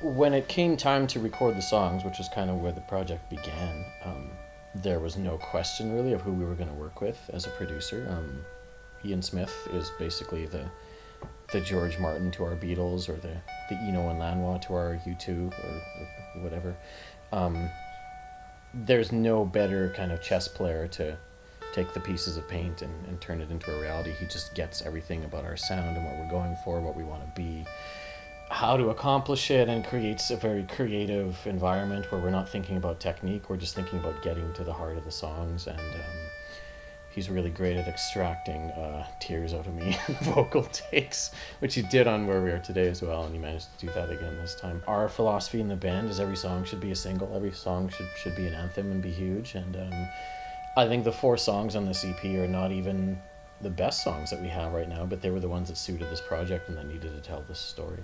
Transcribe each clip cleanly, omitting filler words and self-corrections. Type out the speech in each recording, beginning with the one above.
When it came time to record the songs, which was kind of where the project began, there was no question really of who we were going to work with as a producer. Ian Smith is basically the George Martin to our Beatles, or the Eno and Lanois to our U2, or whatever. There's no better kind of chess player to take the pieces of paint and turn it into a reality. He just gets everything about our sound and what we're going for, what we want to be, how to accomplish it, and creates a very creative environment where we're not thinking about technique, we're just thinking about getting to the heart of the songs. And he's really great at extracting tears out of me in vocal takes, which he did on Where We Are Today as well, and he managed to do that again this time. Our philosophy in the band is every song should be a single, every song should be an anthem and be huge. And I think the 4 songs on this EP are not even the best songs that we have right now, but they were the ones that suited this project and that needed to tell this story.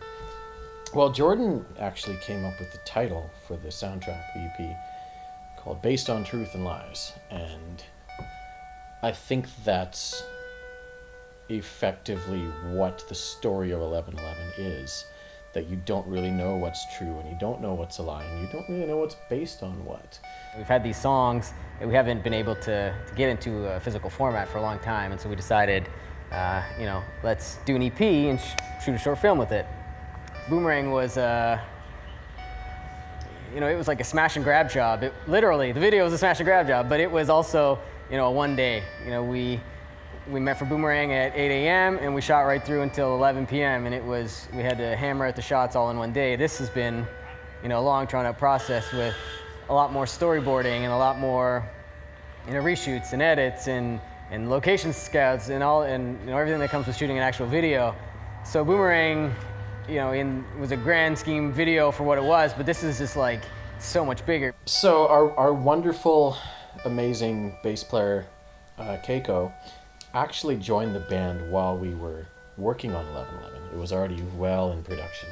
Well, Jordan actually came up with the title for the soundtrack, the EP, called Based on Truth and Lies. And I think that's effectively what the story of 1111 is, that you don't really know what's true and you don't know what's a lie and you don't really know what's based on what. We've had these songs that we haven't been able to get into a physical format for a long time, and so we decided, let's do an EP and shoot a short film with it. Boomerang was, it was like a smash and grab job. Literally, the video was a smash and grab job, but it was also, a one day. We met for Boomerang at 8 a.m. and we shot right through until 11 p.m. and we had to hammer out the shots all in one day. This has been, a long drawn out process with a lot more storyboarding and a lot more, reshoots and edits and location scouts and everything that comes with shooting an actual video. So Boomerang, was a grand scheme video for what it was, but this is just like so much bigger. So our wonderful, amazing bass player, Keiko, actually joined the band while we were working on 1111. It was already well in production.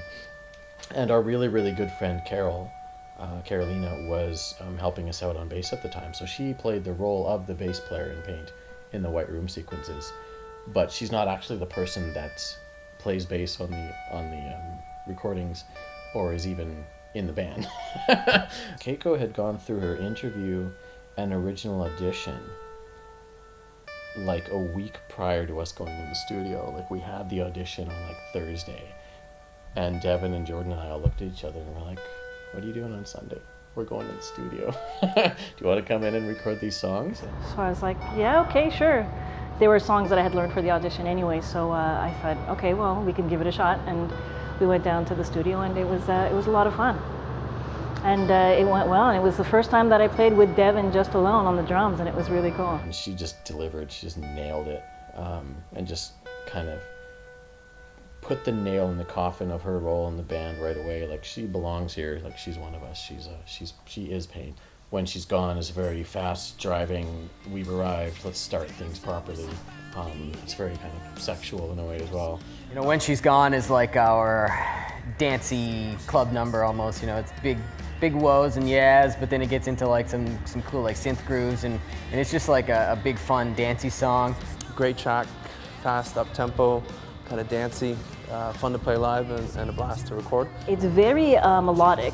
And our really, really good friend Carolina was helping us out on bass at the time. So she played the role of the bass player in Paint in the White Room sequences, but she's not actually the person that plays bass on the recordings or is even in the band. Keiko had gone through her interview and original audition like a week prior to us going in the studio. Like, we had the audition on like Thursday, and Devin and Jordan and I all looked at each other and we're like, what are you doing on Sunday? We're going to the studio. Do you want to come in and record these songs? So I was like, yeah, okay, sure. They were songs that I had learned for the audition anyway, so I thought, okay, well, we can give it a shot. And we went down to the studio, and it was a lot of fun. And it went well, and it was the first time that I played with Devin just alone on the drums, and it was really cool. And she just delivered, she just nailed it, and just kind of put the nail in the coffin of her role in the band right away. Like, she belongs here, like she's one of us, she is Paint. When she's gone is very fast driving, we've arrived, let's start things properly. It's very kind of sexual in a way as well. When She's Gone is like our dancey club number almost. It's big woes and yeahs, but then it gets into like some cool like synth grooves, and it's just like a big fun dancey song. Great track, fast, up-tempo, kind of dancey, fun to play live and a blast to record. It's very melodic,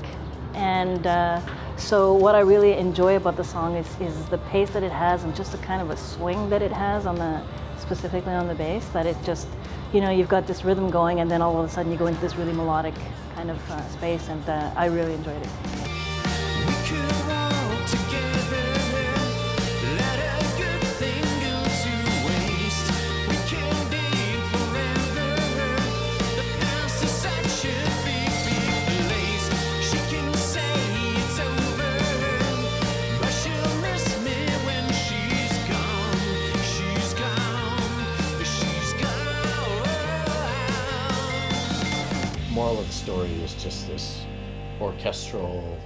and so what I really enjoy about the song is the pace that it has and just the kind of a swing that it has specifically on the bass, that it just, you've got this rhythm going and then all of a sudden you go into this really melodic kind of space, and I really enjoyed it. Moral of the story is just this orchestral,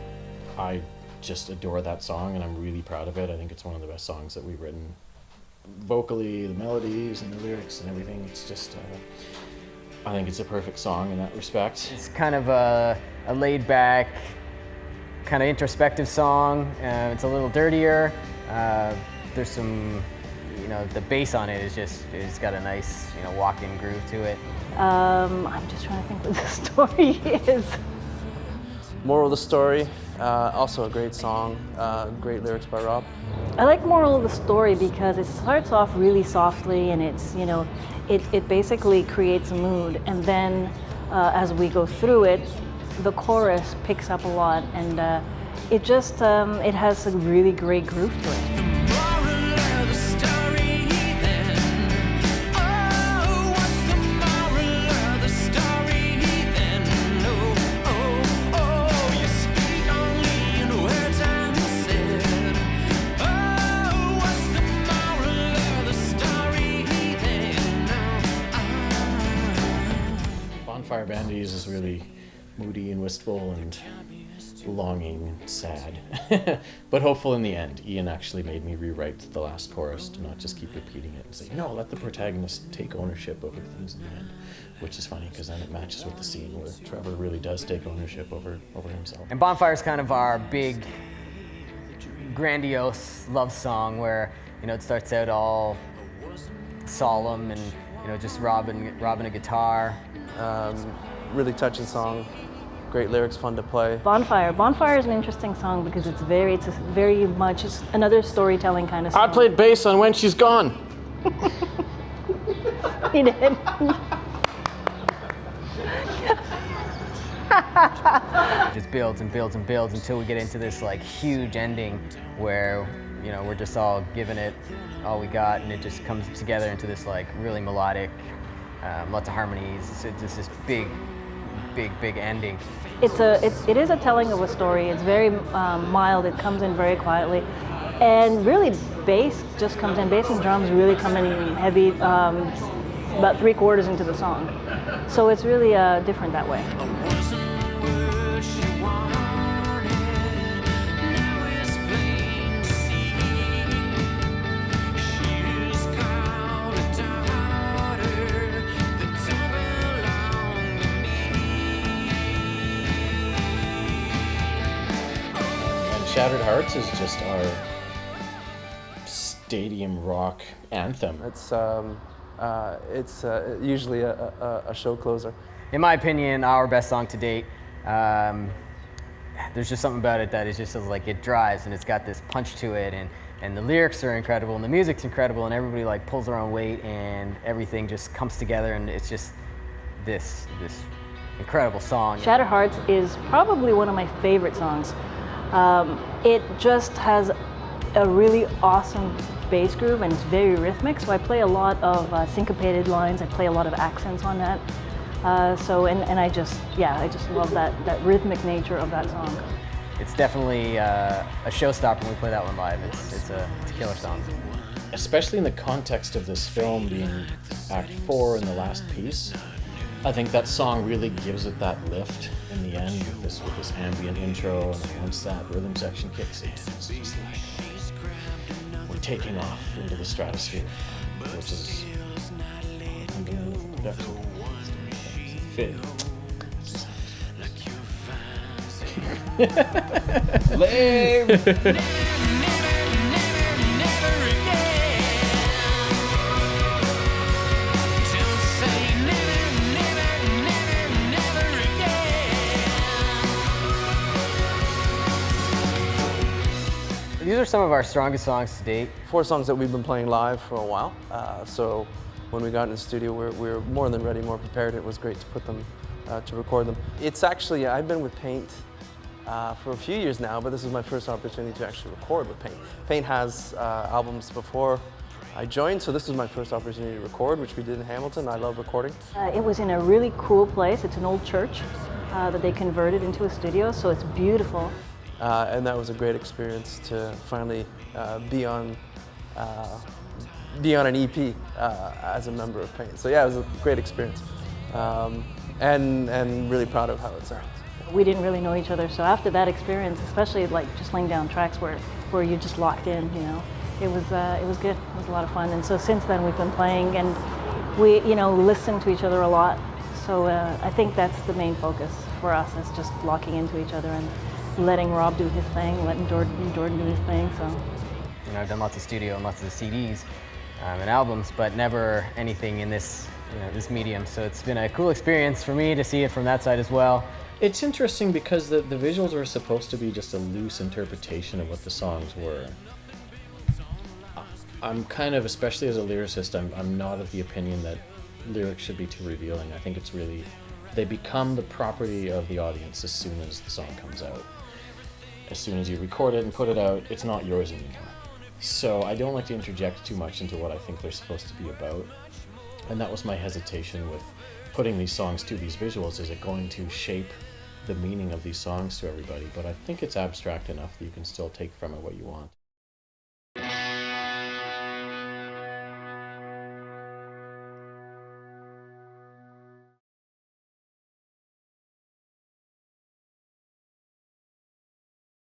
I just adore that song and I'm really proud of it. I think it's one of the best songs that we've written. Vocally, the melodies and the lyrics and everything, it's just, I think it's a perfect song in that respect. It's kind of a laid back, kind of introspective song. It's a little dirtier. There's some, the bass on it it's got a nice, walk-in groove to it. I'm just trying to think what the story is. Moral of the story, also a great song, great lyrics by Robb. I like Moral of the Story because it starts off really softly, and it's, you know, it basically creates a mood, and then as we go through it, the chorus picks up a lot, and it just, it has a really great groove to it. Bonfire Vanities is really moody and wistful and longing and sad, but hopeful in the end. Ian actually made me rewrite the last chorus to not just keep repeating it and say, no, let the protagonist take ownership over things in the end, which is funny because then it matches with the scene where Trevor really does take ownership over himself. And Bonfire is kind of our big, grandiose love song where, you know, it starts out all solemn and, you know, just Robb and a guitar. Really touching song, great lyrics, fun to play. Bonfire is an interesting song because it's very much it's another storytelling kind of song. I played bass on When She's Gone. He did. It just builds and builds and builds until we get into this like huge ending where, you know, we're just all giving it all we got, and it just comes together into this like really melodic, lots of harmonies. It's just this big ending. It is a telling of a story. It's very mild. It comes in very quietly, and really bass just comes in. Bass and drums really come in heavy, about 3/4 into the song. So it's really different that way. Shattered Hearts is just our stadium rock anthem. It's usually a show closer. In my opinion, our best song to date. There's just something about it that is just like it drives, and it's got this punch to it, and the lyrics are incredible, and the music's incredible, and everybody like pulls their own weight, and everything just comes together, and it's just this incredible song. Shattered Hearts is probably one of my favorite songs. It just has a really awesome bass groove, and it's very rhythmic, so I play a lot of syncopated lines. I play a lot of accents on that. And I just love that rhythmic nature of that song. It's definitely a showstopper when we play that one live. It's a killer song. Especially in the context of this film being Act 4 and the last piece, I think that song really gives it that lift in the end with this ambient intro, and then once that rhythm section kicks in, it's just like we're taking off into the stratosphere, which is unbelievable production. Fit. Lame. These are some of our strongest songs to date. 4 songs that we've been playing live for a while. So when we got in the studio, we were more than ready, more prepared. It was great to put them, to record them. It's actually, I've been with Paint for a few years now, but this is my first opportunity to actually record with Paint. Paint has albums before I joined, so this was my first opportunity to record, which we did in Hamilton. I love recording. It was in a really cool place. It's an old church that they converted into a studio, so it's beautiful. And that was a great experience to finally be on an EP as a member of Paint. So yeah, it was a great experience, and really proud of how it sounds. We didn't really know each other, so after that experience, especially like just laying down tracks where you just locked in, you know, it was good. It was a lot of fun, and so since then we've been playing, and we, you know, listen to each other a lot. So I think that's the main focus for us, is just locking into each other and letting Robb do his thing, letting Jordan do his thing. So, you know, I've done lots of studio and lots of CDs and albums, but never anything in this, you know, this medium. So it's been a cool experience for me to see it from that side as well. It's interesting because the visuals were supposed to be just a loose interpretation of what the songs were. I'm kind of, especially as a lyricist, I'm not of the opinion that lyrics should be too revealing. I think it's really, they become the property of the audience as soon as the song comes out. As soon as you record it and put it out, it's not yours anymore. So I don't like to interject too much into what I think they're supposed to be about. And that was my hesitation with putting these songs to these visuals. Is it going to shape the meaning of these songs to everybody? But I think it's abstract enough that you can still take from it what you want.